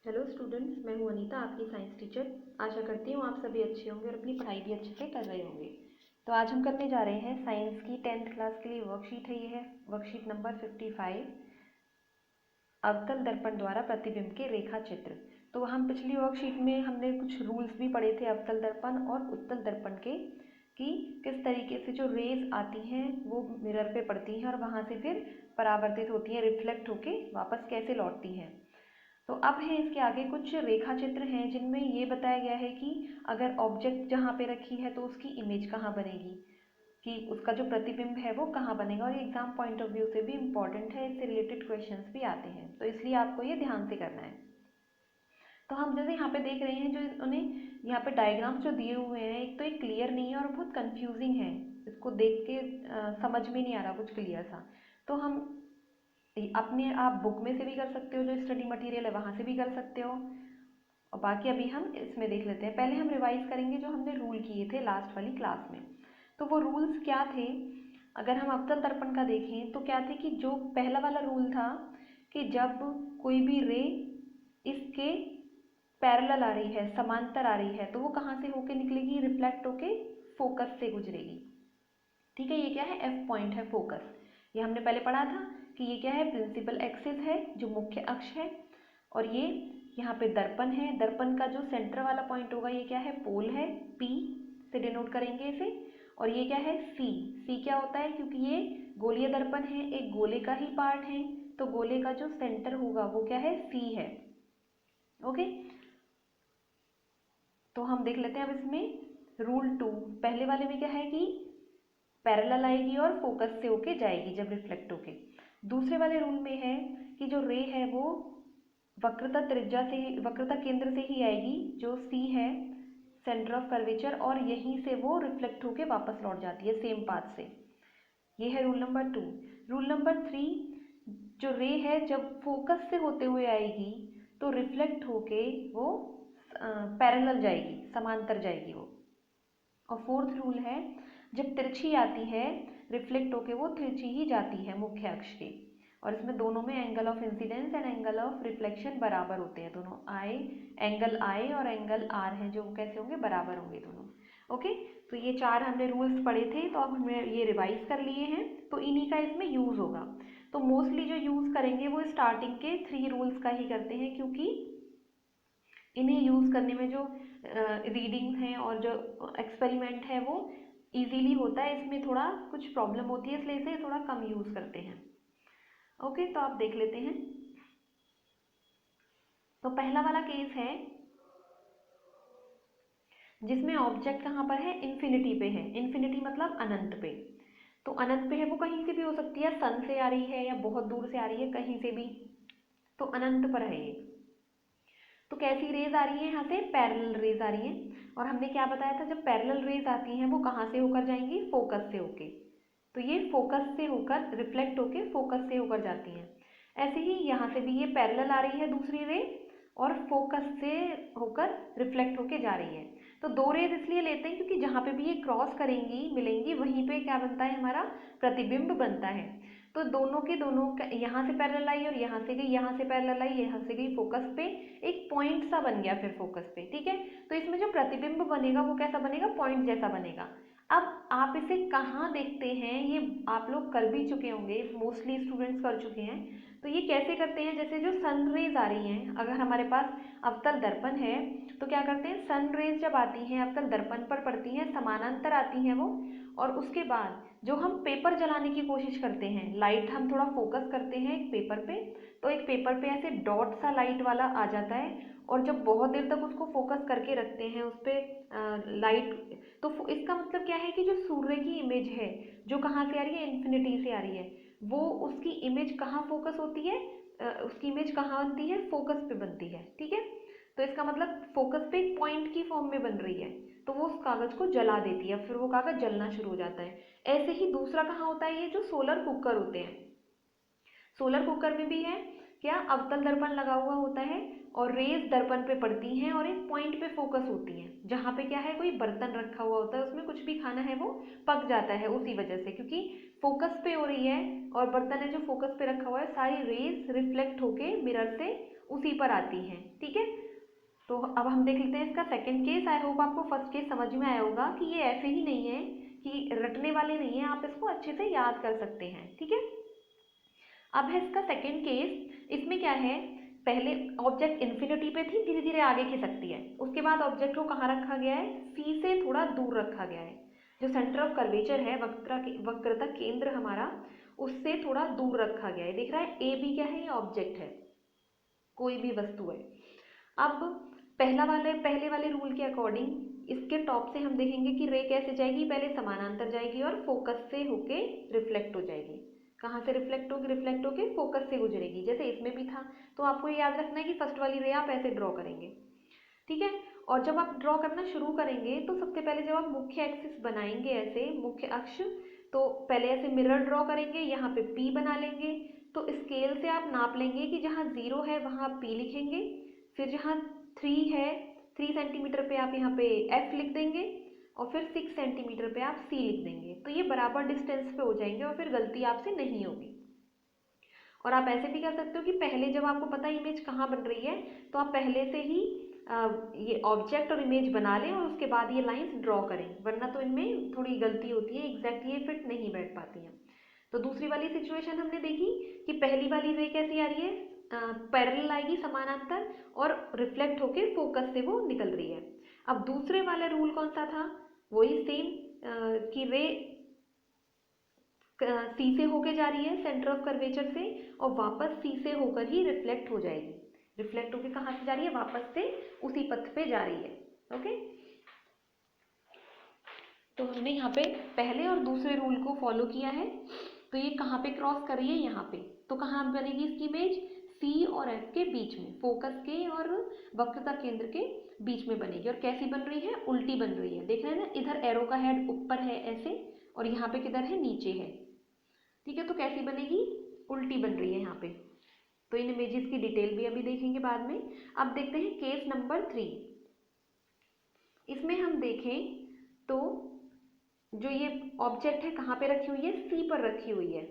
Hello students, मैं हूं अनीता, आपकी साइंस टीचर। आशा करती हूं आप सभी अच्छे होंगे और अपनी पढ़ाई भी अच्छे से कर रहे होंगे। तो आज हम करने जा रहे हैं साइंस की 10th क्लास के लिए वर्कशीट है। ये है वर्कशीट नंबर 55, अवतल दर्पण द्वारा प्रतिबिंब के रेखा चित्र। तो हम पिछली वर्कशीट में हमने कुछ रूल्स भी पढ़े थे अवतल दर्पण और उत्तल दर्पण के, कि किस तरीके से जो रेज आती हैं वो मिरर पे पड़ती हैं और वहाँ से फिर परावर्तित होती हैं, रिफ्लेक्ट होके वापस कैसे लौटती हैं। तो अब है इसके आगे कुछ रेखा चित्र हैं जिनमें ये बताया गया है कि अगर ऑब्जेक्ट जहाँ पे रखी है तो उसकी इमेज कहाँ बनेगी, कि उसका जो प्रतिबिंब है वो कहाँ बनेगा। और एग्जाम पॉइंट ऑफ व्यू से भी इम्पॉर्टेंट है, इससे रिलेटेड क्वेश्चंस भी आते हैं, तो इसलिए आपको ये ध्यान से करना है। तो हम जैसे यहाँ पे देख रहे हैं, जो उन्हें यहाँ पे डायग्राम्स जो दिए हुए हैं, एक तो ये क्लियर नहीं है और बहुत कंफ्यूजिंग है, इसको देख के समझ में नहीं आ रहा कुछ क्लियर सा। तो हम अपने आप बुक में से भी कर सकते हो, जो स्टडी मटेरियल है वहाँ से भी कर सकते हो, और बाकी अभी हम इसमें देख लेते हैं। पहले हम रिवाइज करेंगे जो हमने रूल किए थे लास्ट वाली क्लास में। तो वो रूल्स क्या थे, अगर हम अवतल दर्पण का देखें तो क्या थे कि जो पहला वाला रूल था कि जब कोई भी रे इसके पैरेलल आ रही है, समांतर आ रही है, तो वो कहाँ से होके निकलेगी, रिफ्लेक्ट होके फोकस से गुजरेगी। ठीक है, ये क्या है, एफ पॉइंट है फोकस। ये हमने पहले पढ़ा था कि ये क्या है, प्रिंसिपल एक्सिस है जो मुख्य अक्ष है, और ये यहाँ पे दर्पण है। दर्पण का जो सेंटर वाला पॉइंट होगा ये क्या है, पोल है, पी से डिनोट करेंगे इसे। और ये क्या है, सी। सी क्या होता है, क्योंकि ये गोलीय दर्पण है, एक गोले का ही पार्ट है, तो गोले का जो सेंटर होगा वो क्या है, सी है। ओके, तो हम देख लेते हैं अब इसमें रूल 2। पहले वाले में क्या है कि पैरेलल आएगी और फोकस से होके जाएगी जब रिफ्लेक्ट होके। दूसरे वाले रूल में है कि जो रे है वो वक्रता त्रिज्या से, वक्रता केंद्र से ही आएगी, जो सी है, सेंटर ऑफ कर्वेचर, और यहीं से वो रिफ्लेक्ट होके वापस लौट जाती है सेम पाथ से। ये है रूल नंबर 2। रूल नंबर 3, जो रे है जब फोकस से होते हुए आएगी तो रिफ्लेक्ट होके वो पैरेलल जाएगी, समांतर जाएगी वो। और फोर्थ रूल है, जब तिरछी आती है रिफ्लेक्ट होके वो तिरछी ही जाती है मुख्य अक्ष के, और इसमें दोनों में angle of incidence and angle of reflection बराबर होते हैं दोनों। एंगल आई और एंगल आर हैं जो कैसे होंगे, बराबर होंगे दोनों। ओके, तो ये 4 हमने रूल्स पढ़े थे, तो अब हमने ये रिवाइज कर लिए हैं, तो इन्हीं का इसमें यूज होगा। तो मोस्टली जो यूज करेंगे वो स्टार्टिंग के 3 रूल्स का ही करते हैं, क्योंकि इन्हें यूज़ करने में जो रीडिंग्स हैं और जो एक्सपेरिमेंट है वो इजीली होता है, इसमें थोड़ा कुछ प्रॉब्लम होती है, इसलिए इसे थोड़ा कम यूज़ करते हैं। ओके, तो आप देख लेते हैं। तो पहला वाला केस है जिसमें ऑब्जेक्ट कहाँ पर है, इन्फिनिटी पे है। इन्फिनिटी मतलब अनंत पे। तो अनंत पे है, वो कहीं से भी हो सकती है, सन से आ रही है या बहुत दूर से आ रही है, कहीं से भी, तो अनंत पर है ये। तो कैसी रेज आ रही है, यहाँ से पैरेलल रेज आ रही है। और हमने क्या बताया था, जब पैरेलल रेज आती हैं वो कहाँ से होकर जाएंगी, फोकस से होके। तो ये फोकस से होकर रिफ्लेक्ट होके फोकस से होकर जाती हैं। ऐसे ही यहाँ से भी ये पैरेलल आ रही है दूसरी रे, और फोकस से होकर रिफ्लेक्ट होके जा रही है। तो 2 रेज इसलिए लेते हैं क्योंकि जहाँ पे भी ये क्रॉस करेंगी, मिलेंगी, वहीं पे क्या बनता है, हमारा प्रतिबिंब बनता है। तो दोनों के दोनों यहाँ से पैरेलल आई और यहाँ से गई, यहाँ से पैरेलल आई, यहाँ से गई, फोकस पे एक पॉइंट सा बन गया फिर फोकस पे। ठीक है, तो इसमें जो प्रतिबिंब बनेगा वो कैसा बनेगा, पॉइंट जैसा बनेगा। अब आप इसे कहाँ देखते हैं, ये आप लोग कर भी चुके होंगे, मोस्टली स्टूडेंट्स कर चुके हैं। तो ये कैसे करते हैं, जैसे जो सन रेज आ रही हैं, अगर हमारे पास अवतल दर्पण है तो क्या करते हैं, सन रेज जब आती हैं अवतल दर्पण पर पड़ती हैं, समानांतर आती हैं वो, और उसके बाद जो हम पेपर जलाने की कोशिश करते हैं, लाइट हम थोड़ा फोकस करते हैं एक पेपर पे, तो एक पेपर पे ऐसे डॉट सा लाइट वाला आ जाता है, और जब बहुत देर तक उसको फोकस करके रखते हैं उस पर लाइट, तो इसका मतलब क्या है कि जो सूर्य की इमेज है जो कहाँ से आ रही है, इन्फिनिटी से आ रही है, वो उसकी इमेज कहाँ फोकस होती है, उसकी इमेज कहाँ बनती है, फोकस पे बनती है। ठीक है, तो इसका मतलब फोकस पे एक पॉइंट की फॉर्म में बन रही है, तो वो उस कागज को जला देती है, फिर वो कागज जलना शुरू हो जाता है। ऐसे ही दूसरा कहाँ होता है, ये जो सोलर कुकर होते हैं, सोलर कुकर में भी है क्या, अवतल दर्पण लगा हुआ होता है, और रेज दर्पण पे पड़ती हैं और एक पॉइंट पे फोकस होती हैं, जहाँ पे क्या है, कोई बर्तन रखा हुआ होता है, उसमें कुछ भी खाना है वो पक जाता है उसी वजह से, क्योंकि फोकस पे हो रही है और बर्तन है जो फोकस पे रखा हुआ है, सारी रेज रिफ्लेक्ट होके मिरर से उसी पर आती हैं। ठीक है, तो अब हम देख लेते हैं इसका सेकंड केस। आई होप आपको फर्स्ट केस समझ में आया होगा कि ये ऐसे ही नहीं है कि रटने वाले नहीं है, आप इसको अच्छे से याद कर सकते हैं। ठीक है, अब है इसका सेकंड केस। इसमें क्या है, पहले ऑब्जेक्ट इन्फिनिटी पे थी, धीरे धीरे आगे खिसकती है। उसके बाद ऑब्जेक्ट को कहाँ रखा गया है, सी से थोड़ा दूर रखा गया है। जो सेंटर ऑफ कर्वेचर है, वक्रता केंद्र हमारा, उससे थोड़ा दूर रखा गया है। देख रहा है ए बी क्या है, ये ऑब्जेक्ट है, कोई भी वस्तु है। अब पहले वाले रूल के अकॉर्डिंग इसके टॉप से हम देखेंगे कि रे कैसे जाएगी, पहले समानांतर जाएगी और फोकस से होके रिफ्लेक्ट हो जाएगी। कहाँ से रिफ्लेक्ट होगी, रिफ्लेक्ट होके फोकस से गुजरेगी, जैसे इसमें भी था। तो आपको ये याद रखना है कि फर्स्ट वाली रे आप ऐसे ड्रॉ करेंगे। ठीक है, और जब आप ड्रॉ करना शुरू करेंगे तो सबसे पहले जब आप मुख्य एक्सिस बनाएंगे, ऐसे मुख्य अक्ष, तो पहले ऐसे मिरर ड्रॉ करेंगे, यहाँ पे P बना लेंगे। तो स्केल से आप नाप लेंगे कि जहाँ 0 है वहाँ P लिखेंगे, फिर जहाँ 3 है, 3 सेंटीमीटर पे आप यहाँ पे F लिख देंगे, और फिर 6 सेंटीमीटर पे आप C लिख देंगे। तो ये बराबर डिस्टेंस पे हो जाएंगे और फिर गलती आपसे नहीं होगी। और आप ऐसे भी कर सकते हो कि पहले जब आपको पता है इमेज कहाँ बन रही है, तो आप पहले से ही ये ऑब्जेक्ट और इमेज बना लें और उसके बाद ये लाइंस ड्रॉ करें, वरना तो इनमें थोड़ी गलती होती है, एग्जैक्टली ये फिट नहीं बैठ पाती हैं। तो दूसरी वाली सिचुएशन हमने देखी कि पहली वाली रे कैसी आ रही है, पैरेलल आएगी, समानांतर, और रिफ्लेक्ट होके फोकस से वो निकल रही है। अब दूसरे वाला रूल कौन सा था, वही सेम कि रे सी से होके जा रही है सेंटर ऑफ कर्वेचर से, और वापस सी से होकर ही रिफ्लेक्ट हो जाएगी। रिफ्लेक्ट होके कहाँ से जा रही है, वापस से उसी पथ पे जा रही है। ओके, तो हमने यहाँ पे पहले और दूसरे रूल को फॉलो किया है। तो ये कहाँ पे क्रॉस कर रही है, यहाँ पे। तो कहाँ बनेगी इसकी इमेज, सी और एफ के बीच में, फोकस के और वक्रता केंद्र के बीच में बनेगी। और कैसी बन रही है, उल्टी बन रही है। देख रहे हैं ना, इधर एरो का हेड ऊपर है ऐसे, और यहाँ पे किधर है, नीचे है। ठीक है, तो कैसी बनेगी, उल्टी बन रही है यहाँ पे। तो इन इमेजेस की डिटेल भी अभी देखेंगे बाद में। अब देखते हैं केस नंबर 3। इसमें हम देखें तो जो ये ऑब्जेक्ट है कहाँ पे रखी हुई है, सी पर रखी हुई है।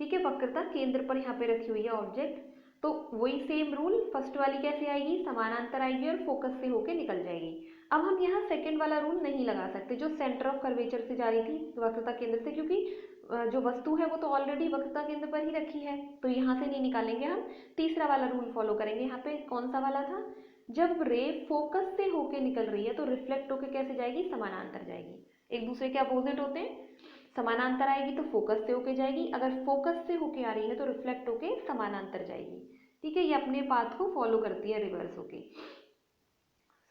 ठीक है, वक्रता केंद्र पर यहाँ पे रखी हुई है ऑब्जेक्ट। तो वही सेम रूल, फर्स्ट वाली कैसे आएगी, समानांतर आएगी और फोकस से होके निकल जाएगी। अब हम यहाँ सेकंड वाला रूल नहीं लगा सकते, जो सेंटर ऑफ कर्वेचर से जा रही थी वक्रता केंद्र से, क्योंकि जो वस्तु है वो तो ऑलरेडी वक्रता केंद्र पर ही रखी है, तो यहाँ से नहीं निकालेंगे हम। तीसरा वाला रूल फॉलो करेंगे। यहाँ पे कौन सा वाला था, जब रे फोकस से होके निकल रही है तो रिफ्लेक्ट होके कैसे जाएगी, समानांतर जाएगी। एक दूसरे के अपोजिट होते हैं, समानांतर आएगी तो फोकस से होके जाएगी, अगर फोकस से होके आ रही है तो रिफ्लेक्ट होके समानांतर जाएगी। ठीक है, ये अपने पाथ को फॉलो करती है रिवर्स होके।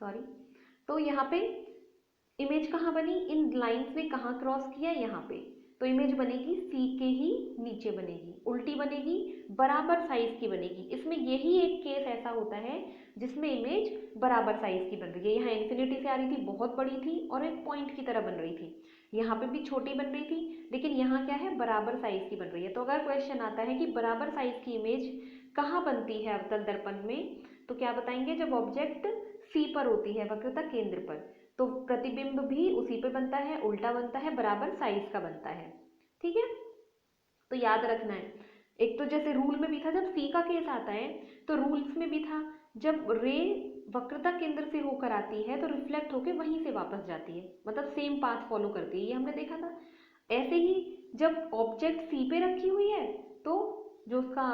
सॉरी, तो यहाँ पे इमेज कहाँ बनी, इन लाइंस ने कहाँ क्रॉस किया, यहाँ पे। तो इमेज बनेगी सी के ही नीचे बनेगी, उल्टी बनेगी, बराबर साइज की बनेगी। इसमें यही एक केस ऐसा होता है जिसमें इमेज बराबर साइज की बन रही है। यहाँ इन्फिनिटी से आ रही थी, बहुत बड़ी थी, और एक पॉइंट की तरह बन रही थी। यहाँ पे भी छोटी बन रही थी, लेकिन यहाँ क्या है, बराबर साइज की बन रही है। तो अगर क्वेश्चन आता है कि बराबर साइज की इमेज कहाँ बनती है अवतल दर्पण में, तो क्या बताएंगे, जब ऑब्जेक्ट सी पर होती है, वक्रता केंद्र पर, तो प्रतिबिंब भी उसी पे बनता है, उल्टा बनता है, बराबर साइज का बनता है। ठीक है, तो याद रखना है। एक तो जैसे रूल में भी था, जब सी का केस आता है, तो रूल्स में भी था, जब रे वक्रता केंद्र से होकर आती है तो रिफ्लेक्ट होकर वहीं से वापस जाती है, मतलब सेम पाथ फॉलो करती है, ये हमने देखा था। ऐसे ही जब ऑब्जेक्ट सी पे रखी हुई है तो जो उसका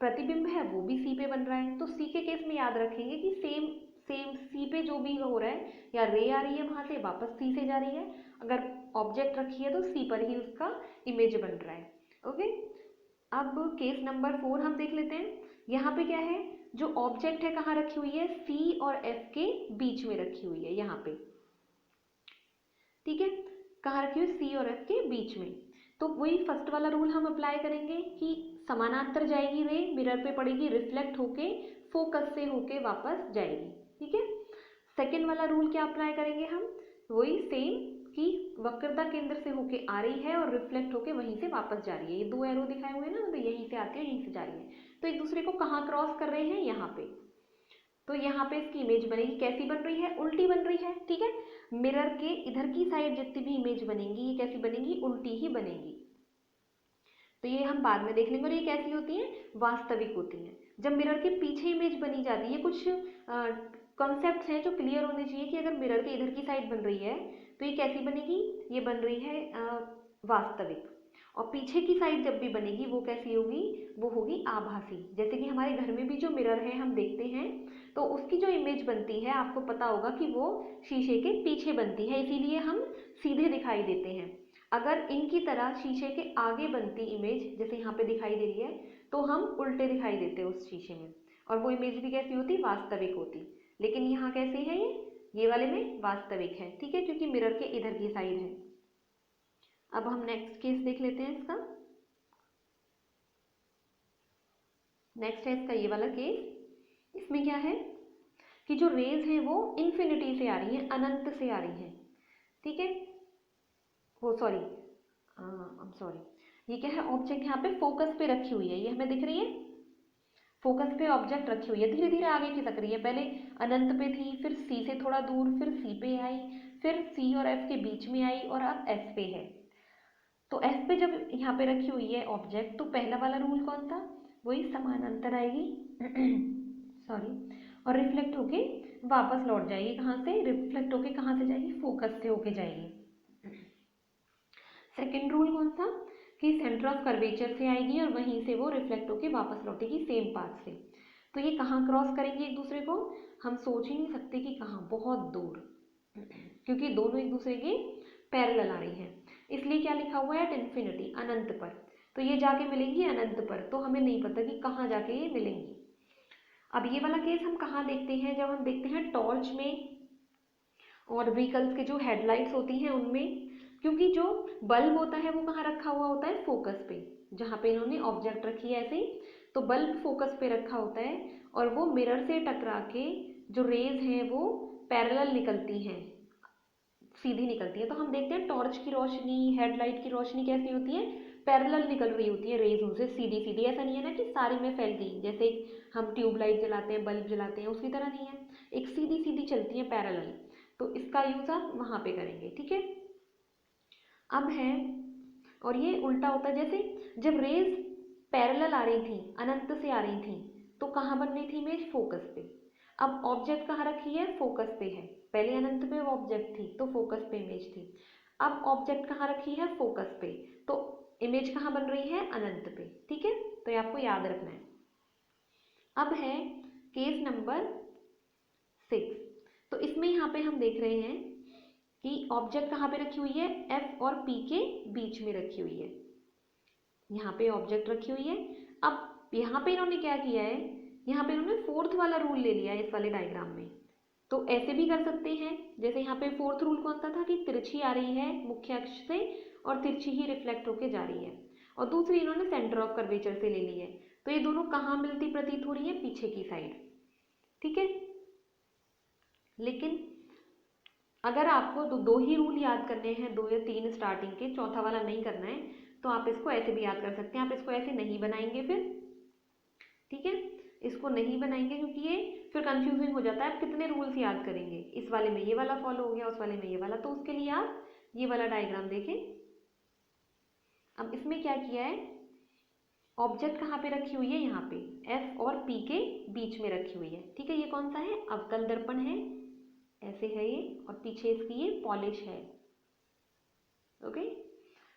प्रतिबिंब है वो भी सी पे बन रहा है। तो सी के केस में याद रखेंगे कि सेम सेम सी पे जो भी हो रहा है, या रे आ रही है वहां से वापस सी से जा रही है, अगर ऑब्जेक्ट रखी है तो सी पर ही उसका इमेज बन रहा है। ओके, अब केस नंबर 4 हम देख लेते हैं। यहाँ पे क्या है, जो ऑब्जेक्ट है कहाँ रखी हुई है, सी और एफ के बीच में रखी हुई है, यहाँ पे। ठीक है, कहाँ रखी हुई, सी और एफ के बीच में। तो वही फर्स्ट वाला रूल हम अप्लाई करेंगे कि समानांतर जाएगी रे, मिरर पे पड़ेगी, रिफ्लेक्ट होके फोकस से होके वापस जाएगी। ठीक है, सेकेंड वाला रूल क्या अप्लाई करेंगे हम, वही सेम कि वक्रता केंद्र से होके आ रही है और रिफ्लेक्ट होके वहीं से वापस जा रही है। ये दो एरो दिखाए हुए हैं ना, तो यहीं से आती है, यहीं से जा रही है, तो एक दूसरे को कहाँ क्रॉस कर रहे हैं, यहाँ पे। तो यहाँ पे इसकी इमेज बनेगी, कैसी बन रही है, उल्टी बन रही है। ठीक है, मिरर के इधर की साइड जितनी भी इमेज बनेंगी, ये कैसी बनेगी, उल्टी ही बनेगी। तो ये हम बाद में देख लेंगे, और ये कैसी होती है, वास्तविक होती है। जब मिरर के पीछे इमेज बनी जाती है, कुछ कॉन्सेप्ट्स हैं जो क्लियर होने चाहिए कि अगर मिरर के इधर की साइड बन रही है तो ये कैसी बनेगी, ये बन रही है वास्तविक, और पीछे की साइड जब भी बनेगी वो कैसी होगी, वो होगी आभासी। जैसे कि हमारे घर में भी जो मिरर है हम देखते हैं तो उसकी जो इमेज बनती है आपको पता होगा कि वो शीशे के पीछे बनती है, इसीलिए हम सीधे दिखाई देते हैं। अगर इनकी तरह शीशे के आगे बनती इमेज जैसे यहाँ पे दिखाई दे रही है तो हम उल्टे दिखाई देते हैं उस शीशे में, और वो इमेज भी कैसी होती, वास्तविक होती। लेकिन यहाँ कैसी है, ये वाले में वास्तविक है, ठीक है, क्योंकि मिरर के इधर की साइड है। अब हम नेक्स्ट केस देख लेते हैं इसका। नेक्स्ट है इसका ये वाला केस। इसमें क्या है कि जो रेज हैं वो इन्फिनिटी से आ रही हैं, अनंत से आ रही हैं, ठीक है। वो सॉरी ये क्या है, ऑब्जेक्ट यहाँ पे फोकस पे रखी हुई है, ये हमें दिख रही है, फोकस पे ऑब्जेक्ट रखी हुई है, धीरे धीरे आगे खिसक रही है, पहले अनंत पे थी, फिर सी से थोड़ा दूर, फिर सी पे आई, फिर सी और एफ के बीच में आई, और अब एस पे है। तो एस पे जब यहाँ पे रखी हुई है ऑब्जेक्ट, तो पहला वाला रूल कौन था, वही समानांतर आएगी सॉरी, और रिफ्लेक्ट होके वापस लौट जाएगी, कहाँ से, रिफ्लेक्ट होके कहाँ से जाएगी, फोकस से होके जाएगी। सेकेंड रूल कौन सा, कि सेंटर ऑफ कर्वेचर से आएगी और वहीं से वो रिफ्लेक्ट होके वापस लौटेगी सेम पाथ से। तो ये कहाँ क्रॉस करेंगे एक दूसरे को, हम सोच ही नहीं सकते कि कहाँ, बहुत दूर, क्योंकि दोनों एक दूसरे के पैरेलल आ रही हैं, इसलिए क्या लिखा हुआ है, एट इन्फिनिटी, अनंत पर। तो ये जाके मिलेंगी अनंत पर, तो हमें नहीं पता कि कहाँ जाके ये मिलेंगी। अब ये वाला केस हम कहाँ देखते हैं, जब हम देखते हैं टॉर्च में और व्हीकल्स के जो हेडलाइट्स होती हैं उनमें, क्योंकि जो बल्ब होता है वो कहाँ रखा हुआ होता है, फोकस पे, जहाँ पे इन्होंने ऑब्जेक्ट रखी है ऐसे, तो बल्ब फोकस पे रखा होता है, और वो मिरर से टकरा के जो रेज हैं वो पैरेलल निकलती हैं, सीधी निकलती है। तो हम देखते हैं टॉर्च की रोशनी, हेडलाइट की रोशनी कैसी होती है, पैरेलल निकल रही होती है रेज उनसे सीधी सीधी, ऐसा नहीं है ना कि सारी में फैल गई, जैसे हम ट्यूबलाइट जलाते हैं, बल्ब जलाते हैं, उसकी तरह नहीं है, एक सीधी सीधी चलती है पैरेलल। तो इसका यूज आप वहां पे करेंगे, ठीक है। अब है, और ये उल्टा होता है, जैसे जब रेज पैरेलल आ रही थी, अनंत से आ रही थी, तो कहाँ बन रही थी इमेज, फोकस पे। अब ऑब्जेक्ट कहाँ रखी है, फोकस पे है, पहले अनंत पे ऑब्जेक्ट थी तो फोकस पे इमेज थी, अब ऑब्जेक्ट कहाँ रखी है, फोकस पे, तो इमेज कहाँ बन रही है, अनंत पे, ठीक है। तो ये आपको याद रखना है। अब है केस नंबर 6। तो इसमें यहाँ पे हम देख रहे हैं कि ऑब्जेक्ट कहाँ पे रखी हुई है, एफ और पी के बीच में रखी हुई है, यहाँ पे ऑब्जेक्ट रखी हुई है। अब यहाँ पे इन्होंने क्या किया है, यहाँ पे इन्होंने फोर्थ वाला रूल ले लिया है इस वाले डायग्राम में। तो ऐसे भी कर सकते हैं, जैसे यहाँ पे फोर्थ रूल कौन सा था, कि तिरछी आ रही है मुख्य अक्ष से और तिरछी ही रिफ्लेक्ट होके जा रही है, और दूसरी इन्होंने सेंटर ऑफ कर्वेचर से ले ली है, तो ये दोनों कहाँ मिलती प्रतीत हो रही है, पीछे की साइड, ठीक है। लेकिन अगर आपको दो ही रूल याद करने हैं, 2 या 3 स्टार्टिंग के, चौथा वाला नहीं करना है, तो आप इसको ऐसे भी याद कर सकते हैं। आप इसको ऐसे नहीं बनाएंगे फिर, ठीक है, इसको नहीं बनाएंगे क्योंकि ये फिर कंफ्यूजिंग हो जाता है, आप कितने रूल्स याद करेंगे, इस वाले में ये वाला फॉलो हो गया, उस वाले में ये वाला, तो उसके लिए आप ये वाला डायग्राम देखें। अब इसमें क्या किया है, ऑब्जेक्ट कहाँ पे रखी हुई है, यहाँ पे एफ और पी के बीच में रखी हुई है, ठीक है। ये कौन सा है, अवतल दर्पण है, ऐसे है ये, और पीछे इसकी ये पॉलिश है, ओके।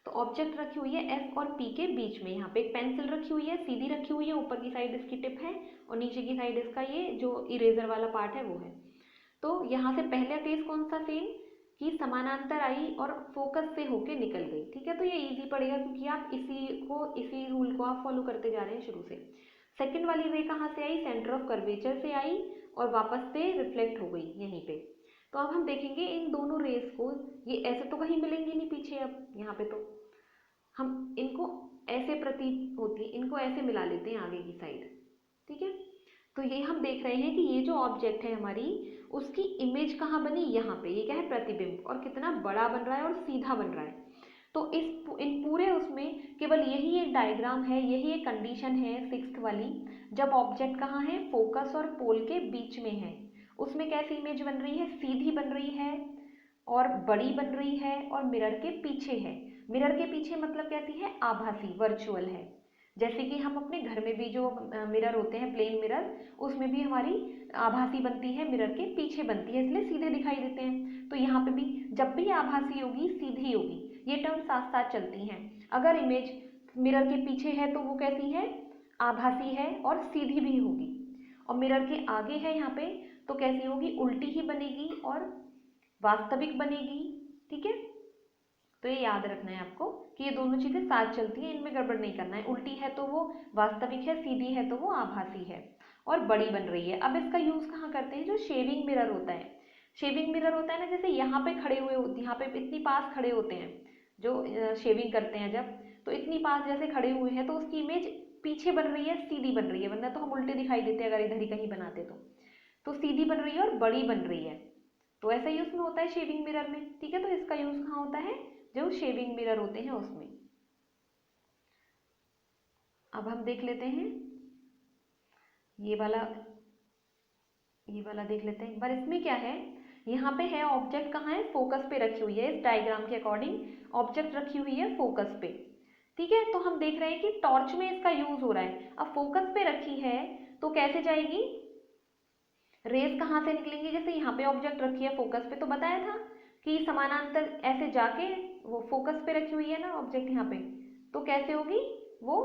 तो ऑब्जेक्ट रखी हुई है एफ और पी के बीच में, यहाँ पे एक पेंसिल रखी हुई है, सीधी रखी हुई है, ऊपर की साइड इसकी टिप है, और नीचे की साइड इसका ये जो इरेजर वाला पार्ट है वो है। तो यहाँ से पहला केस कौन सा, सेम, कि समानांतर आई और फोकस से होके निकल गई, ठीक है। तो ये इजी पड़ेगा क्योंकि आप इसी रूल को आप फॉलो करते जा रहे हैं शुरू से। सेकेंड वाली वे कहाँ से आई, सेंटर ऑफ कर्वेचर से आई और वापस से रिफ्लेक्ट हो गई यहीं पे। तो अब हम देखेंगे इन दोनों रेस को, ये ऐसे तो कहीं मिलेंगी नहीं पीछे, अब यहाँ पे तो हम इनको ऐसे प्रतीत होती है, इनको ऐसे मिला लेते हैं आगे की साइड, ठीक है। तो ये हम देख रहे हैं कि ये जो ऑब्जेक्ट है हमारी, उसकी इमेज कहाँ बनी, यहाँ पे, ये क्या है, प्रतिबिंब, और कितना बड़ा बन रहा है और सीधा बन रहा है। तो इन पूरे उसमें केवल यही एक डायग्राम है, यही एक कंडीशन है 6th वाली, जब ऑब्जेक्ट कहाँ है, फोकस और पोल के बीच में है, उसमें कैसी इमेज बन रही है, सीधी बन रही है और बड़ी बन रही है और मिरर के पीछे है। मिरर के पीछे मतलब कैसी है, आभासी, वर्चुअल है। जैसे कि हम अपने घर में भी जो मिरर होते हैं, प्लेन मिरर, उसमें भी हमारी आभासी बनती है, मिरर के पीछे बनती है, इसलिए सीधे दिखाई देते हैं। तो यहाँ पे भी जब भी आभासी होगी सीधी होगी, ये टर्म साथ साथ चलती हैं। अगर इमेज मिरर के पीछे है तो वो कैसी है, आभासी है और सीधी भी होगी। और मिरर के आगे है यहाँ पे तो कैसी होगी, उल्टी ही बनेगी और वास्तविक बनेगी। ठीक है, तो ये याद रखना है आपको कि ये दोनों चीजें साथ चलती हैं, इनमें गड़बड़ नहीं करना है। उल्टी है तो वो वास्तविक है, सीधी है तो वो आभासी है और बड़ी बन रही है। अब इसका यूज कहाँ करते हैं, जो शेविंग मिरर होता है, शेविंग मिरर होता है ना, जैसे यहाँ पे खड़े हुए होते, यहाँ पे इतनी पास खड़े होते हैं जो शेविंग करते हैं जब, तो इतनी पास जैसे खड़े हुए हैं तो उसकी इमेज पीछे बन रही है, सीधी बन रही है, वरना तो हम उल्टे दिखाई देते हैं अगर इधर ही कहीं बनाते तो सीधी बन रही है और बड़ी बन रही है। तो ऐसा ही उसमें होता है शेविंग मिरर में। ठीक है, तो इसका यूज कहाँ होता है, जो शेविंग मिरर होते हैं उसमें। अब हम देख लेते हैं ये वाला देख लेते हैं एक बार। इसमें क्या है, यहाँ पे है ऑब्जेक्ट कहाँ है, फोकस पे रखी हुई है। इस डायग्राम के अकॉर्डिंग ऑब्जेक्ट रखी हुई है फोकस पे। ठीक है, तो हम देख रहे हैं कि टॉर्च में इसका यूज हो रहा है। अब फोकस पे रखी है तो कैसे जाएगी, रेज कहाँ से निकलेंगी, जैसे यहाँ पे ऑब्जेक्ट रखी है फोकस पे तो बताया था कि समानांतर ऐसे जाके, वो फोकस पे रखी हुई है ना ऑब्जेक्ट यहाँ पे, तो कैसे होगी, वो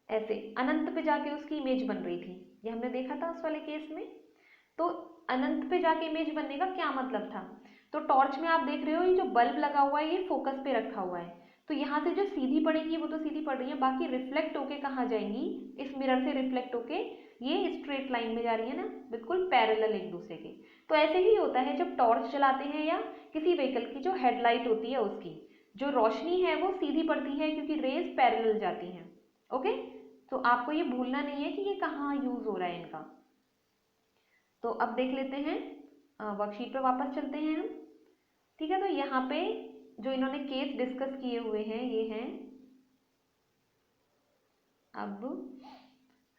ऐसे अनंत पे जाके उसकी इमेज बन रही थी, ये हमने देखा था उस वाले केस में। तो अनंत पे जाके इमेज बनने का क्या मतलब था, तो टॉर्च में आप देख रहे हो ये जो बल्ब लगा हुआ है ये फोकस पे रखा हुआ है, तो यहाँ से जो सीधी पड़ेगी वो तो सीधी पड़ रही है, बाकी रिफ्लेक्ट होके कहाँ जाएंगी, इस मिरर से रिफ्लेक्ट होके ये स्ट्रेट लाइन में जा रही है ना, बिल्कुल पैरेलल एक दूसरे के। तो ऐसे ही होता है जब टॉर्च चलाते हैं या किसी व्हीकल की जो हेडलाइट होती है उसकी जो रोशनी है वो सीधी पड़ती है क्योंकि रेज पैरेलल जाती हैं। ओके, तो आपको ये भूलना नहीं है कि ये कहाँ यूज हो रहा है इनका। तो अब देख लेते हैं, वर्कशीट पर वापस चलते हैं हम। ठीक है, तो यहाँ पे जो इन्होंने केस डिस्कस किए हुए हैं ये हैं, अब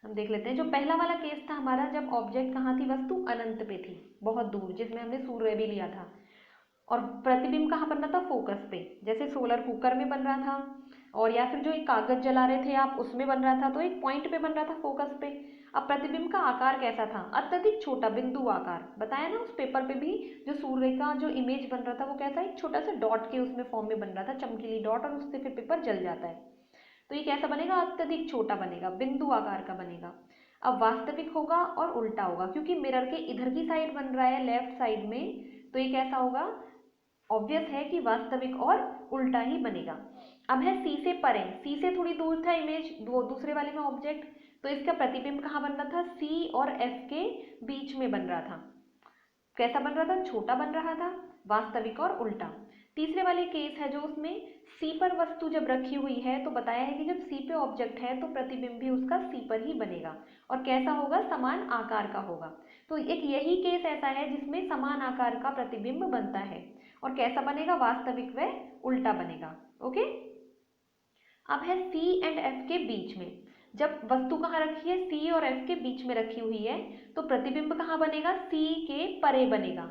हम देख लेते हैं। जो पहला वाला केस था हमारा, जब ऑब्जेक्ट कहाँ थी, वस्तु अनंत पे थी, बहुत दूर, जिसमें हमने सूर्य भी लिया था, और प्रतिबिंब कहाँ बन रहा था, फोकस पे, जैसे सोलर कुकर में बन रहा था, और या फिर जो एक कागज जला रहे थे आप उसमें बन रहा था, तो एक पॉइंट पे बन रहा था फोकस पे। अब प्रतिबिंब का आकार कैसा था, अत्यधिक छोटा बिंदु आकार, बताया ना उस पेपर पे भी, जो सूर्य का जो इमेज बन रहा था वो कैसा, एक छोटा सा डॉट के उसमें फॉर्म में बन रहा था, चमकीली डॉट, और उससे फिर पेपर जल जाता है। तो ये कैसा बनेगा, अत्यधिक छोटा बनेगा, बिंदु आकार का बनेगा। अब वास्तविक होगा और उल्टा होगा, क्योंकि मिरर के इधर की साइड बन रहा है, लेफ्ट साइड में, तो ये कैसा होगा, ऑब्वियस है कि वास्तविक और उल्टा ही बनेगा। अब है सी से परे, सी से थोड़ी दूर था इमेज, दूसरे वाले में ऑब्जेक्ट, तो इसका प्रतिबिंब कहाँ बन रहा था, सी और एफ के बीच में बन रहा था। कैसा बन रहा था, छोटा बन रहा था, वास्तविक और उल्टा। तीसरे वाले केस है जो उसमें सी पर वस्तु जब रखी हुई है तो बताया है कि जब सी पे ऑब्जेक्ट है तो प्रतिबिंब भी उसका सी पर ही बनेगा, और कैसा होगा, समान आकार का होगा। तो एक यही केस ऐसा है जिसमें समान आकार का प्रतिबिंब बनता है, और कैसा बनेगा, वास्तविक व उल्टा बनेगा। ओके, अब है सी एंड एफ के बीच में, जब वस्तु कहाँ रखी है, सी और एफ के बीच में रखी हुई है, तो प्रतिबिंब कहाँ बनेगा, सी के परे बनेगा,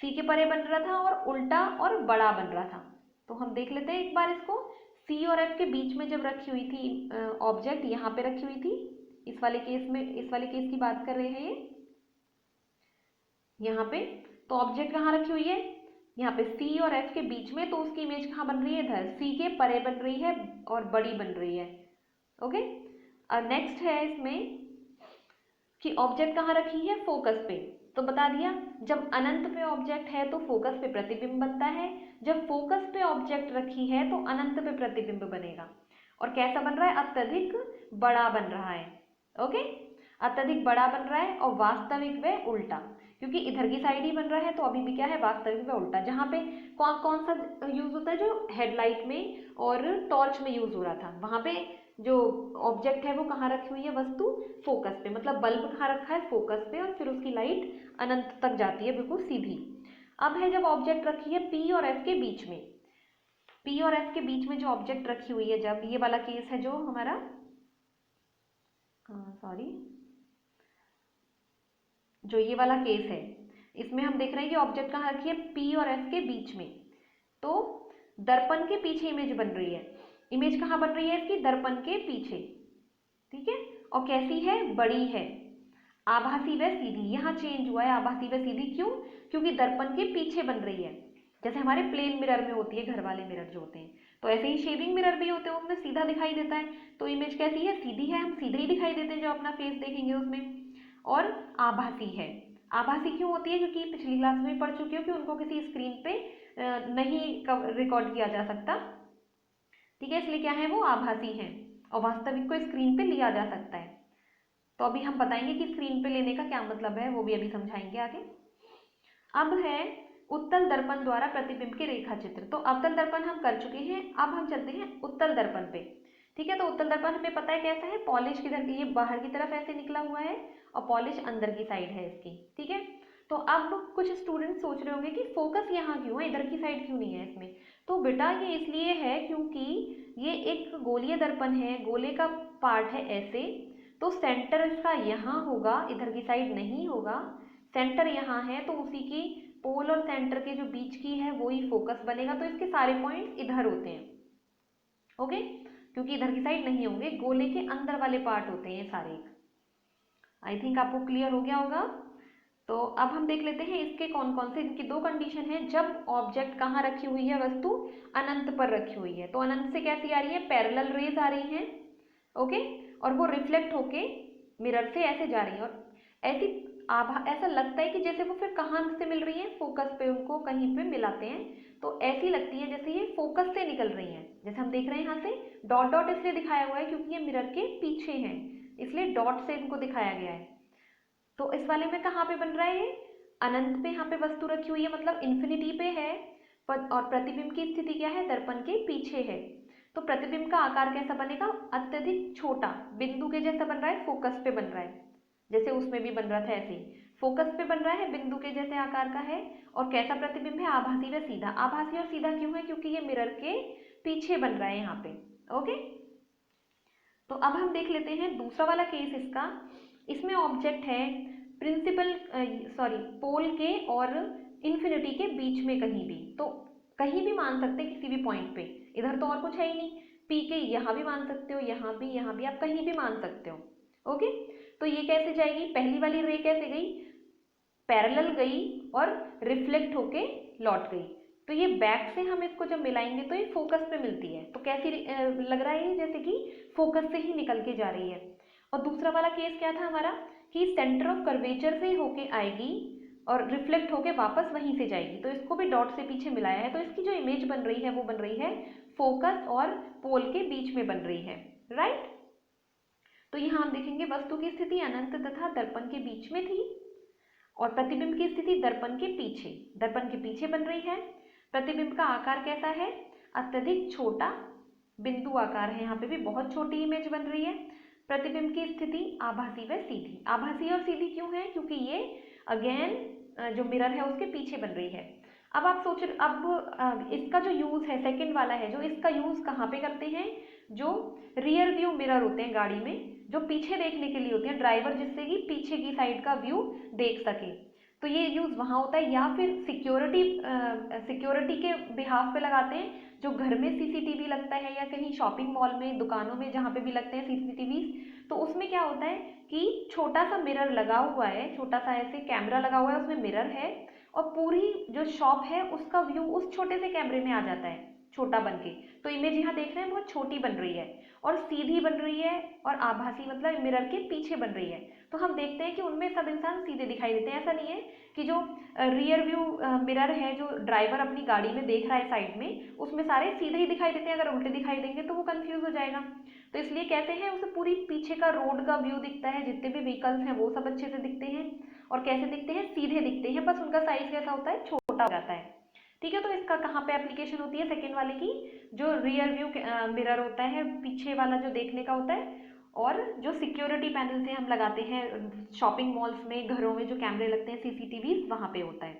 सी के परे बन रहा था और उल्टा और बड़ा बन रहा था। तो हम देख लेते हैं एक बार इसको, सी और एफ के बीच में जब रखी हुई थी ऑब्जेक्ट, यहाँ पे रखी हुई थी, इस वाले केस में, इस वाले केस की बात कर रहे हैं ये यहाँ पे, तो ऑब्जेक्ट कहाँ रखी हुई है, यहाँ पे सी और एफ के बीच में, तो उसकी इमेज कहाँ बन रही है, इधर सी के परे बन रही है और बड़ी बन रही है। ओके, और नेक्स्ट है इसमें कि ऑब्जेक्ट कहाँ रखी है, फोकस पे, तो बता दिया जब अनंत पे ऑब्जेक्ट है तो फोकस पे प्रतिबिंब बनता है, जब फोकस पे ऑब्जेक्ट रखी है तो अनंत पे प्रतिबिंब बनेगा, और कैसा बन रहा है, अत्यधिक बड़ा बन रहा है। ओके, अत्यधिक बड़ा बन रहा है और वास्तविक व उल्टा, क्योंकि इधर की साइड ही बन रहा है तो अभी भी क्या है, वास्तविक व उल्टा। जहाँ पे कौन कौन सा यूज होता है, जो हेडलाइट में और टॉर्च में यूज हो रहा था, वहां पे जो ऑब्जेक्ट है वो कहाँ रखी हुई है, वस्तु फोकस पे, मतलब बल्ब कहाँ रखा है, फोकस पे, और फिर उसकी लाइट अनंत तक जाती है बिल्कुल सीधी। अब है जब ऑब्जेक्ट रखी है पी और एफ के बीच में, पी और एफ के बीच में जो ऑब्जेक्ट रखी हुई है, जब ये वाला केस है जो हमारा, सॉरी, जो ये वाला केस है, इसमें हम देख रहे हैं कि ऑब्जेक्ट कहाँ रखी है, पी और एफ के बीच में, तो दर्पण के पीछे इमेज बन रही है, इमेज कहाँ बन रही है इसकी, दर्पण के पीछे। ठीक है। और कैसी है, बड़ी है। आभासी व सीधी, यहाँ चेंज हुआ है आभासी व सीधी, क्यों? क्योंकि दर्पण के पीछे बन रही है। जैसे हमारे प्लेन मिरर में होती है, घर वाले मिरर जो होते हैं, तो ऐसे ही शेविंग मिरर भी होते हैं, उसमें सीधा दिखाई देता है। तो इमेज कैसी है, सीधी है, हम सीधे ही दिखाई देते हैं जो अपना फेस देखेंगे उसमें। और आभासी है। आभासी क्यों होती है? क्योंकि पिछली क्लास में पढ़ चुकी हो कि उनको किसी स्क्रीन पे नहीं रिकॉर्ड किया जा सकता, ठीक है, इसलिए क्या है, वो आभासी है। और वास्तविक को स्क्रीन पे लिया जा सकता है। तो अभी हम बताएंगे कि स्क्रीन पे लेने का क्या मतलब है, वो भी अभी समझाएंगे आगे। अब है उत्तल दर्पण द्वारा प्रतिबिंब के रेखा चित्र। तो अवतल दर्पण हम कर चुके हैं, अब हम चलते हैं उत्तल दर्पण पे। ठीक है, तो उत्तल दर्पण हमें पता है कैसा है, पॉलिश किधर की, ये बाहर की तरफ ऐसे निकला हुआ है और पॉलिश अंदर की साइड है इसकी। ठीक है, तो अब कुछ स्टूडेंट सोच रहे होंगे कि फोकस यहाँ क्यों है, इधर की साइड क्यों नहीं है इसमें। तो बेटा ये इसलिए है क्योंकि ये एक गोलीय दर्पण है, गोले का पार्ट है ऐसे, तो सेंटर इसका यहाँ होगा, इधर की साइड नहीं होगा। सेंटर यहाँ है तो उसी की पोल और सेंटर के जो बीच की है वो ही फोकस बनेगा, तो इसके सारे पॉइंट्स इधर होते हैं। ओके, क्योंकि इधर की साइड नहीं होंगे, गोले के अंदर वाले पार्ट होते हैं ये सारे। आई थिंक आपको क्लियर हो गया होगा। तो अब हम देख लेते हैं इसके कौन कौन से, इनकी दो कंडीशन है। जब ऑब्जेक्ट कहाँ रखी हुई है, वस्तु अनंत पर रखी हुई है, तो अनंत से कैसी आ रही है, पैरेलल रेज आ रही हैं। ओके, और वो रिफ्लेक्ट होके मिरर से ऐसे जा रही है, और ऐसी आभा ऐसा लगता है कि जैसे वो फिर कहाँ से मिल रही है, फोकस पे उनको कहीं पे मिलाते हैं, तो ऐसी लगती है जैसे ये फोकस से निकल रही हैं। जैसे हम देख रहे हैं यहाँ से डॉट डॉट इसलिए दिखाया हुआ है क्योंकि ये मिरर के पीछे हैं, इसलिए डॉट से इनको दिखाया गया है। तो इस वाले में कहाँ पे बन रहा है ये, अनंत पे यहाँ पे वस्तु रखी हुई है, मतलब इन्फिनिटी पे है। और प्रतिबिंब की स्थिति क्या है, दर्पण के पीछे है। तो प्रतिबिंब का आकार कैसा बनेगा, अत्यधिक छोटा, बिंदु के जैसा बन रहा है, फोकस पे बन रहा है, जैसे उसमें भी बन रहा था ऐसे ही फोकस पे बन रहा है, बिंदु के जैसे आकार का है। और कैसा प्रतिबिंब है, आभासी व सीधा। आभासी और सीधा क्यों है, क्योंकि ये मिरर के पीछे बन रहा है यहाँ पे। ओके, तो अब हम देख लेते हैं दूसरा वाला केस इसका। इसमें ऑब्जेक्ट है प्रिंसिपल पोल के और इन्फिनिटी के बीच में कहीं भी, तो कहीं भी मान सकते हैं, किसी भी पॉइंट पे, इधर तो और कुछ है ही नहीं, पी के यहाँ भी मान सकते हो, यहाँ भी आप कहीं भी मान सकते हो। ओके, तो ये कैसे जाएगी, पहली वाली रे कैसे गई, पैरेलल गई और रिफ्लेक्ट होके लौट गई। तो ये बैक से हम इसको जब मिलाएंगे तो ये फोकस पे मिलती है, तो कैसी लग रहा है ये, जैसे कि फोकस से ही निकल के जा रही है। और दूसरा वाला केस क्या था हमारा, कि सेंटर ऑफ कर्वेचर से होके आएगी और रिफ्लेक्ट होके वापस वहीं से जाएगी, तो इसको भी डॉट से पीछे मिलाया है, तो इसकी जो इमेज बन रही है वो बन रही है फोकस और पोल के बीच में बन रही है। राइट, तो यहाँ हम देखेंगे वस्तु की स्थिति अनंत तथा दर्पण के बीच में थी, और प्रतिबिंब की स्थिति दर्पण के पीछे, दर्पण के पीछे बन रही है। प्रतिबिंब का आकार कैसा है, अत्यधिक छोटा, बिंदु आकार है, यहाँ पे भी बहुत छोटी इमेज बन रही है। प्रतिबिंब की स्थिति आभासी व सीधी। आभासी और सीधी क्यों है, क्योंकि ये अगेन जो मिरर है उसके पीछे बन रही है। अब आप सोच, अब इसका जो यूज है, सेकंड वाला है जो, इसका यूज कहाँ पे करते हैं, जो रियर व्यू मिरर होते हैं गाड़ी में, जो पीछे देखने के लिए होते हैं, ड्राइवर जिससे कि पीछे की साइड का व्यू देख सके, तो ये यूज वहाँ होता है। या फिर सिक्योरिटी के बिहाफ पे लगाते हैं, जो घर में सीसीटीवी लगता है या कहीं शॉपिंग मॉल में, दुकानों में, जहाँ पे भी लगते हैं सीसीटीवी, तो उसमें क्या होता है कि छोटा सा मिरर लगा हुआ है, छोटा सा ऐसे कैमरा लगा हुआ है, उसमें मिरर है, और पूरी जो शॉप है उसका व्यू उस छोटे से कैमरे में आ जाता है, छोटा बन के। तो इमेज यहाँ देख रहे हैं बहुत छोटी बन रही है, और सीधी बन रही है, और आभासी मतलब मिरर के पीछे बन रही है। तो हम देखते हैं कि उनमें सब इंसान सीधे दिखाई देते हैं, ऐसा नहीं है कि जो रियर व्यू मिरर है, जो ड्राइवर अपनी गाड़ी में देख रहा है साइड में, उसमें सारे सीधे ही दिखाई देते हैं। अगर उल्टे दिखाई देंगे तो वो कंफ्यूज हो जाएगा। तो इसलिए कहते हैं उसे पूरी पीछे का रोड का व्यू दिखता है, जितने भी व्हीकल्स हैं वो सब अच्छे से दिखते हैं। और कैसे दिखते हैं, सीधे दिखते हैं, बस उनका साइज कैसा होता है, छोटा हो जाता है। ठीक है, तो इसका कहाँ पे एप्लीकेशन होती है, सेकेंड वाले की, जो रियर व्यू मिरर होता है, पीछे वाला जो देखने का होता है, और जो सिक्योरिटी पैनल से हम लगाते हैं शॉपिंग मॉल्स में, घरों में जो कैमरे लगते हैं सीसीटीवी, वहां पे होता है।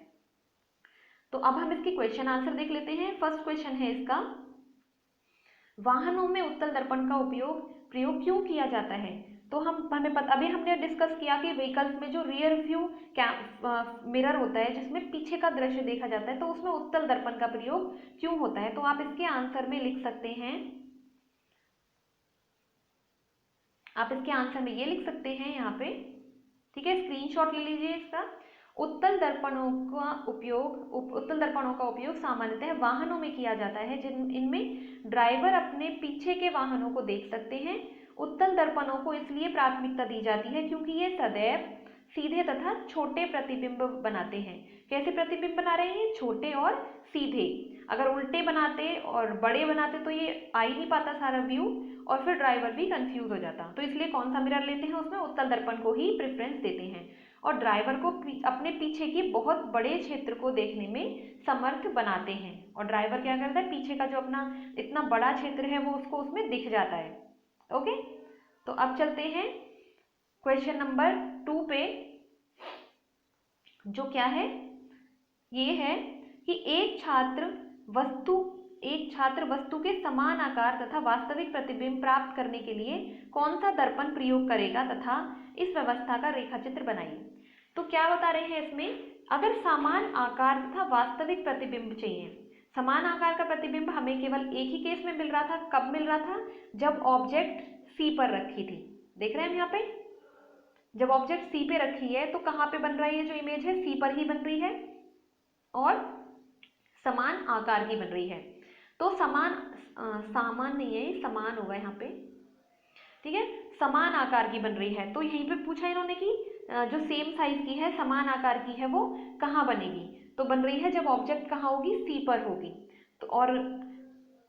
तो अब हम इसके क्वेश्चन आंसर देख लेते हैं। फर्स्ट क्वेश्चन है इसका, वाहनों में उत्तल दर्पण का प्रयोग क्यों किया जाता है। तो हमें पता, अभी हमने डिस्कस किया कि व्हीकल्स में जो रियर व्यू मिरर होता है, जिसमें पीछे का दृश्य देखा जाता है, तो उसमें उत्तल दर्पण का प्रयोग क्यों होता है। तो आप इसके आंसर में लिख सकते हैं, आप इसके आंसर में ये लिख सकते हैं यहाँ पे, ठीक है, स्क्रीनशॉट ले लीजिए इसका। उत्तल दर्पणों का उपयोग सामान्यतः वाहनों में किया जाता है जिन इनमें ड्राइवर अपने पीछे के वाहनों को देख सकते हैं। उत्तल दर्पणों को इसलिए प्राथमिकता दी जाती है क्योंकि ये सदैव सीधे तथा छोटे प्रतिबिंब बनाते हैं। कैसे प्रतिबिंब बना रहे हैं? छोटे और सीधे। अगर उल्टे बनाते और बड़े बनाते तो ये आ ही नहीं पाता सारा व्यू, और फिर ड्राइवर भी कंफ्यूज हो जाता। तो इसलिए कौन सा मिरर लेते हैं? उसमें उत्तल दर्पण को ही प्रेफरेंस देते हैं, और ड्राइवर को अपने पीछे की बहुत बड़े क्षेत्र को देखने में समर्थ बनाते हैं। और ड्राइवर क्या करता है? पीछे का जो अपना इतना बड़ा क्षेत्र है वो उसको उसमें दिख जाता है। ओके, तो अब चलते हैं क्वेश्चन नंबर 2 पे, जो क्या है, ये है कि एक छात्र वस्तु के समान आकार तथा वास्तविक प्रतिबिंब प्राप्त करने के लिए कौन सा दर्पण प्रयोग करेगा तथा इस व्यवस्था का रेखाचित्र बनाइए। तो क्या बता रहे हैं इसमें? अगर समान आकार तथा वास्तविक प्रतिबिंब चाहिए। समान आकार का प्रतिबिंब हमें केवल एक ही केस में मिल रहा था। कब मिल रहा था? जब ऑब्जेक्ट सी पर रखी थी। देख रहे हैं हम यहाँ पे, जब ऑब्जेक्ट सी पे रखी है तो कहाँ पे बन रही है जो इमेज है? सी पर ही बन रही है और समान आकार की बन रही है। तो सामान नहीं है, समान होगा यहाँ पे, ठीक है, समान आकार की बन रही है। तो यहीं पे पूछा इन्होंने कि जो सेम साइज की है, समान आकार की है, वो कहाँ बनेगी? तो बन रही है जब ऑब्जेक्ट कहाँ होगी? सी पर होगी। तो और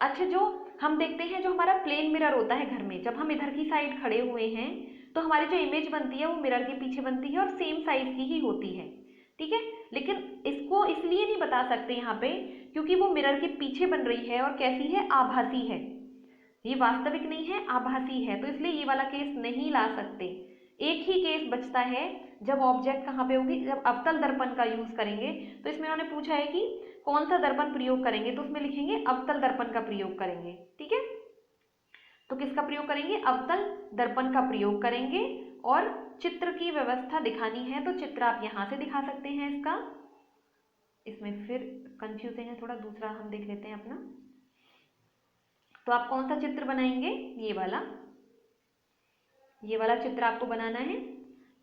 अच्छा, जो हम देखते हैं जो हमारा प्लेन मिरर होता है घर में, जब हम इधर की साइड खड़े हुए हैं तो हमारी जो इमेज बनती है वो मिरर के पीछे बनती है और सेम साइज की ही होती है, ठीक है। लेकिन इसको इसलिए नहीं बता सकते यहाँ पे क्योंकि वो मिरर के पीछे बन रही है और कैसी है? आभासी है, ये वास्तविक नहीं है, आभासी है। तो इसलिए ये वाला केस नहीं ला सकते। एक ही केस बचता है जब ऑब्जेक्ट कहाँ पे होगी? जब अवतल दर्पण का यूज करेंगे। तो इसमें उन्होंने पूछा है कि कौन सा दर्पण प्रयोग करेंगे, तो उसमें लिखेंगे अवतल दर्पण का प्रयोग करेंगे, ठीक है। तो किसका प्रयोग करेंगे? अवतल दर्पण का प्रयोग करेंगे। और चित्र की व्यवस्था दिखानी है तो चित्र आप यहाँ से दिखा सकते हैं इसका। इसमें फिर कंफ्यूजिंग है थोड़ा, दूसरा हम देख लेते हैं अपना। तो आप कौन सा चित्र बनाएंगे? ये वाला चित्र आपको बनाना है।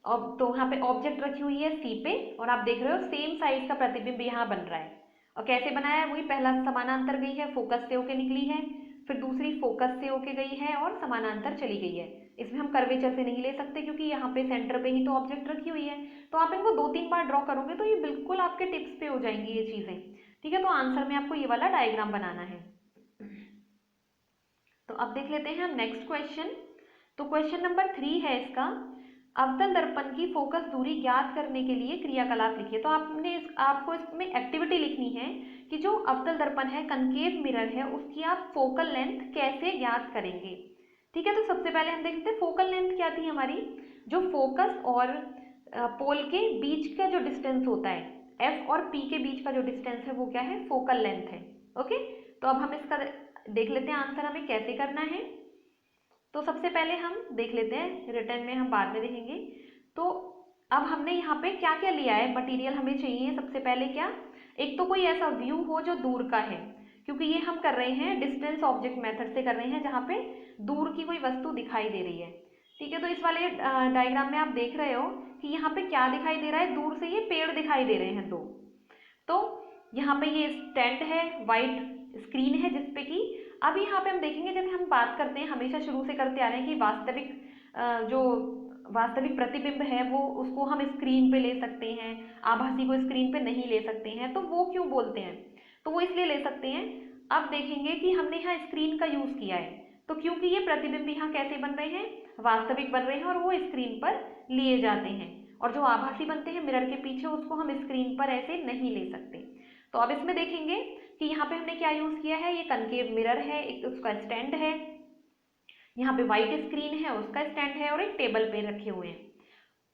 अब तो यहाँ पे ऑब्जेक्ट रखी हुई है सी पे और आप देख रहे हो सेम साइज का प्रतिबिंब यहाँ बन रहा है। और कैसे बनाया है? वही, पहला समानांतर गई है, फोकस से होके निकली है, फिर दूसरी फोकस से होके गई है और समानांतर चली गई है। इसमें हम कर्वेचर से नहीं ले सकते क्योंकि यहाँ पे सेंटर पे ही तो ऑब्जेक्ट रखी हुई है। तो आप इनको 2-3 बार ड्रॉ करोगे तो ये बिल्कुल आपके टिप्स पे हो जाएंगी ये चीजें, ठीक है। तो आंसर में आपको ये वाला डायग्राम बनाना है। तो अब देख लेते हैं हम नेक्स्ट क्वेश्चन। तो क्वेश्चन नंबर 3 है इसका, अवतल दर्पण की फोकस दूरी ज्ञात करने के लिए क्रियाकलाप लिखिए। तो आपको इसमें एक्टिविटी लिखनी है कि जो अवतल दर्पण है, कनकेव मिरर है, उसकी आप फोकल लेंथ कैसे ज्ञात करेंगे, ठीक है। तो सबसे पहले हम देखते हैं फोकल लेंथ क्या थी हमारी। जो फोकस और पोल के बीच का जो डिस्टेंस होता है, एफ और पी के बीच का जो डिस्टेंस है वो क्या है? फोकल लेंथ है। ओके, तो अब हम इसका देख लेते हैं आंसर हमें कैसे करना है। तो सबसे पहले हम देख लेते हैं, रिटर्न में हम बाद में देखेंगे। तो अब हमने यहाँ पे क्या क्या लिया है, मटेरियल हमें चाहिए सबसे पहले क्या? एक तो कोई ऐसा व्यू हो जो दूर का है, क्योंकि ये हम कर रहे हैं डिस्टेंस ऑब्जेक्ट मेथड से कर रहे हैं जहाँ पे दूर की कोई वस्तु दिखाई दे रही है, ठीक है। तो इस वाले डायग्राम में आप देख रहे हो कि यहाँ पे क्या दिखाई दे रहा है? दूर से ये पेड़ दिखाई दे रहे हैं दो। तो यहाँ पे ये स्टैंड है, वाइट स्क्रीन है जिसपे कि अब यहाँ पे हम देखेंगे, जैसे हम बात करते हैं हमेशा शुरू से करते आ रहे हैं कि जो वास्तविक प्रतिबिंब है वो उसको हम स्क्रीन पे ले सकते हैं, आभासी को स्क्रीन पे नहीं ले सकते हैं। तो वो क्यों बोलते हैं? तो वो इसलिए ले सकते हैं, अब देखेंगे कि हमने यहाँ स्क्रीन का यूज किया है तो क्योंकि ये प्रतिबिंब यहाँ कैसे बन रहे हैं? वास्तविक बन रहे हैं और वो स्क्रीन पर लिए जाते हैं। और जो आभासी बनते हैं मिरर के पीछे, उसको हम स्क्रीन पर ऐसे नहीं ले सकते। तो अब इसमें देखेंगे कि यहाँ पे हमने क्या यूज किया है, ये कनकेव मिरर है, एक उसका स्टैंड है, यहाँ पे व्हाइट स्क्रीन है, उसका स्टैंड है और एक टेबल पे रखे हुए हैं।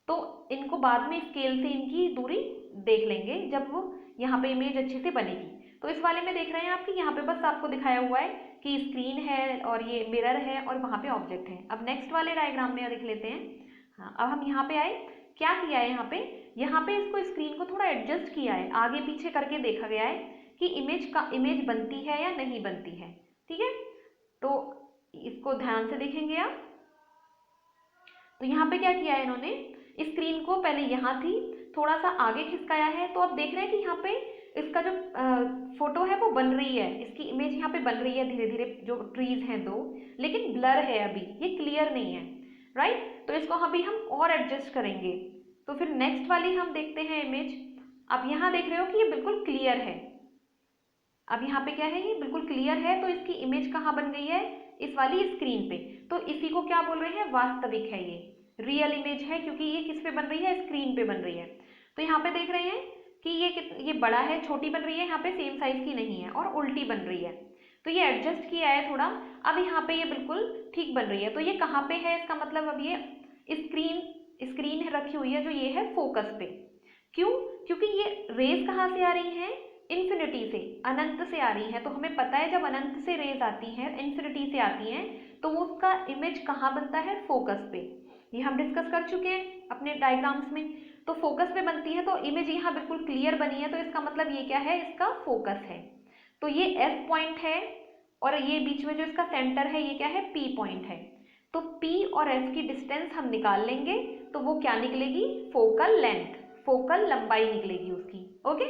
तो इनको बाद में स्केल से इनकी दूरी देख लेंगे जब वो यहाँ पे इमेज अच्छे से बनेगी। तो इस वाले में देख रहे हैं आप कि यहाँ पे बस आपको दिखाया हुआ है कि स्क्रीन है और ये मिरर है और वहाँ पे ऑब्जेक्ट है। अब नेक्स्ट वाले डायग्राम में देख लेते हैं। हाँ, अब हम यहाँ पे आए, क्या किया है यहाँ पे इसको स्क्रीन को थोड़ा एडजस्ट किया है, आगे पीछे करके देखा गया है कि इमेज बनती है या नहीं बनती है, ठीक है। तो इसको ध्यान से देखेंगे आप। तो यहाँ पे क्या किया है इन्होंने, स्क्रीन को पहले यहाँ थी थोड़ा सा आगे खिसकाया है, तो आप देख रहे हैं कि यहाँ पे इसका जो फोटो है वो बन रही है, इसकी इमेज यहाँ पे बन रही है धीरे धीरे, जो ट्रीज हैं दो, लेकिन ब्लर है अभी, ये क्लियर नहीं है, राइट। तो इसको अभी हम और एडजस्ट करेंगे। तो फिर नेक्स्ट वाली हम देखते हैं इमेज। अब यहाँ देख रहे हो कि ये बिल्कुल क्लियर है, अब यहाँ पे क्या है, ये बिल्कुल क्लियर है, तो इसकी इमेज कहाँ बन गई है, इस वाली स्क्रीन पे। तो इसी को क्या बोल रहे हैं, वास्तविक है, ये रियल इमेज है, क्योंकि ये किस पे बन रही है, स्क्रीन पे बन रही है। तो यहाँ पे देख रहे हैं कि ये बड़ा है, छोटी बन रही है, यहाँ पे सेम साइज की नहीं है और उल्टी बन रही है। तो ये एडजस्ट किया है थोड़ा, अब यहाँ पे ये बिल्कुल ठीक बन रही है। तो ये कहाँ पे है, इसका मतलब अब ये स्क्रीन रखी हुई है जो ये है फोकस पे। क्यों, क्योंकि ये रेज कहाँ से आ रही हैं, इन्फिनिटी से, अनंत से आ रही है। तो हमें पता है जब अनंत से रेज आती हैं, इन्फिनिटी से आती हैं, तो वो उसका इमेज कहाँ बनता है, फोकस पे। ये हम डिस्कस कर चुके हैं अपने डायग्राम्स में। तो फोकस पे बनती है, तो इमेज यहाँ बिल्कुल क्लियर बनी है, तो इसका मतलब ये क्या है, इसका फोकस है। तो ये एफ पॉइंट है, और ये बीच में जो इसका सेंटर है ये क्या है, पी पॉइंट है। तो पी और एफ की डिस्टेंस हम निकाल लेंगे, तो वो क्या निकलेगी, फोकल लेंथ, फोकल लंबाई निकलेगी उसकी। ओके,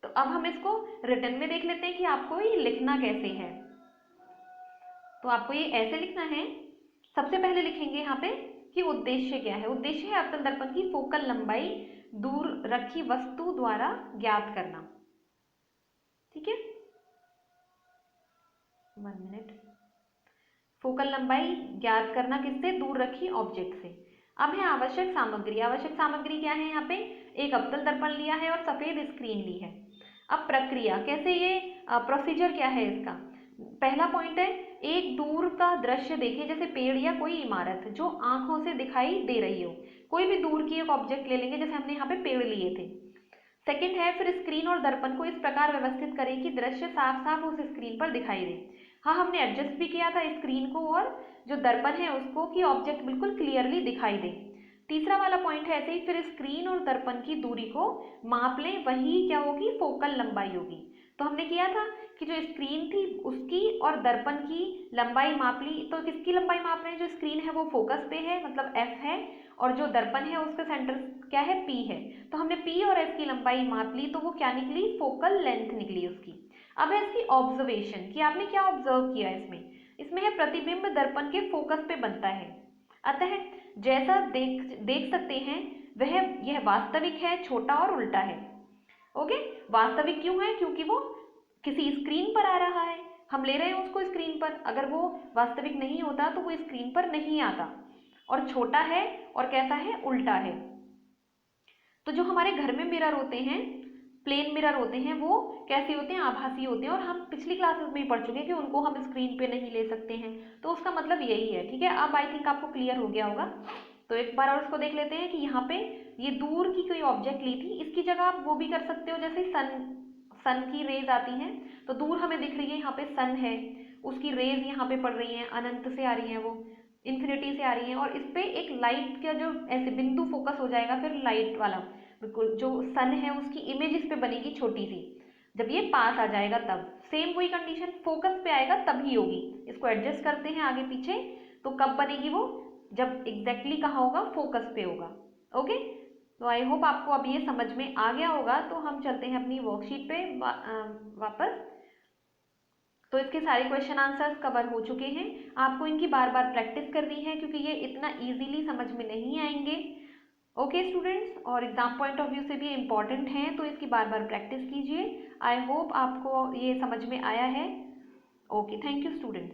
तो अब हम इसको रिटन में देख लेते हैं कि आपको ये लिखना कैसे है। तो आपको ये ऐसे लिखना है, सबसे पहले लिखेंगे यहाँ पे कि उद्देश्य क्या है। उद्देश्य है अवतल दर्पण की फोकल लंबाई दूर रखी वस्तु द्वारा ज्ञात करना। ठीक है, 1 मिनट। फोकल लंबाई ज्ञात करना किससे, दूर रखी ऑब्जेक्ट से। अब है आवश्यक सामग्री। आवश्यक सामग्री क्या है, यहाँ पे एक अवतल दर्पण लिया है और सफेद स्क्रीन ली है। अब प्रक्रिया कैसे, ये प्रोसीजर क्या है इसका। पहला पॉइंट है, एक दूर का दृश्य देखें, जैसे पेड़ या कोई इमारत जो आंखों से दिखाई दे रही हो। कोई भी दूर की एक ऑब्जेक्ट ले लेंगे, जैसे हमने यहाँ पे पेड़ लिए थे। सेकंड है, फिर स्क्रीन और दर्पण को इस प्रकार व्यवस्थित करें कि दृश्य साफ साफ उस स्क्रीन पर दिखाई दे। हाँ, हमने एडजस्ट भी किया था स्क्रीन को और जो दर्पण है उसको, कि ऑब्जेक्ट बिल्कुल क्लियरली दिखाई दे। तीसरा वाला पॉइंट है ऐसे ही, फिर स्क्रीन और दर्पण की दूरी को माप लें, वही क्या होगी, फोकल लंबाई होगी। तो हमने किया था कि जो स्क्रीन थी उसकी और दर्पण की लंबाई माप ली। तो किसकी लंबाई माप रहे हैं, जो स्क्रीन है वो फोकस पे है, मतलब एफ है, और जो दर्पण है उसका सेंटर क्या है, पी है। तो हमने पी और एफ की लंबाई माप ली, तो वो क्या निकली, फोकल लेंथ निकली उसकी। अब है इसकी ऑब्जर्वेशन, कि आपने क्या ऑब्जर्व किया इसमें है प्रतिबिंब दर्पण के फोकस पे बनता है, अतः जैसा देख सकते हैं वह यह वास्तविक है, छोटा और उल्टा है। ओके, वास्तविक क्यों है, क्योंकि वो किसी स्क्रीन पर आ रहा है, हम ले रहे हैं उसको स्क्रीन पर। अगर वो वास्तविक नहीं होता तो वो स्क्रीन पर नहीं आता। और छोटा है, और कैसा है, उल्टा है। तो जो हमारे घर में मिरर होते हैं, प्लेन मिरर होते हैं, वो कैसे होते हैं, आभासी होते हैं, और हम पिछली क्लासेस में ही पढ़ चुके हैं कि उनको हम स्क्रीन पे नहीं ले सकते हैं। तो उसका मतलब यही है। ठीक है, अब आई थिंक आपको क्लियर हो गया होगा। तो एक बार और इसको देख लेते हैं कि यहाँ पे ये दूर की कोई ऑब्जेक्ट ली थी, इसकी जगह आप वो भी कर सकते हो, जैसे सन की रेज आती हैं, तो दूर हमें दिख रही है, यहाँ पे सन है, उसकी रेज यहाँ पे पड़ रही है, अनंत से आ रही है, वो इन्फिनिटी से आ रही है, और इस पे एक लाइट का जो ऐसे बिंदु फोकस हो जाएगा, फिर लाइट वाला बिल्कुल जो सन है उसकी इमेज इस पे बनेगी छोटी सी। जब ये पास आ जाएगा तब सेम वही कंडीशन, फोकस पे आएगा तभी होगी। इसको एडजस्ट करते हैं आगे पीछे, तो कब बनेगी वो, जब एग्जैक्टली कहाँ होगा, फोकस पे होगा। ओके, तो आई होप आपको अब ये समझ में आ गया होगा। तो हम चलते हैं अपनी वर्कशीट पे वापस। तो इसके सारे क्वेश्चन आंसर्स कवर हो चुके हैं, आपको इनकी बार बार प्रैक्टिस करनी है, क्योंकि ये इतना इजीली समझ में नहीं आएंगे। ओके स्टूडेंट्स, और एग्जाम पॉइंट ऑफ व्यू से भी इम्पॉर्टेंट हैं, तो इसकी बार बार प्रैक्टिस कीजिए। आई होप आपको ये समझ में आया है। Okay, thank you students.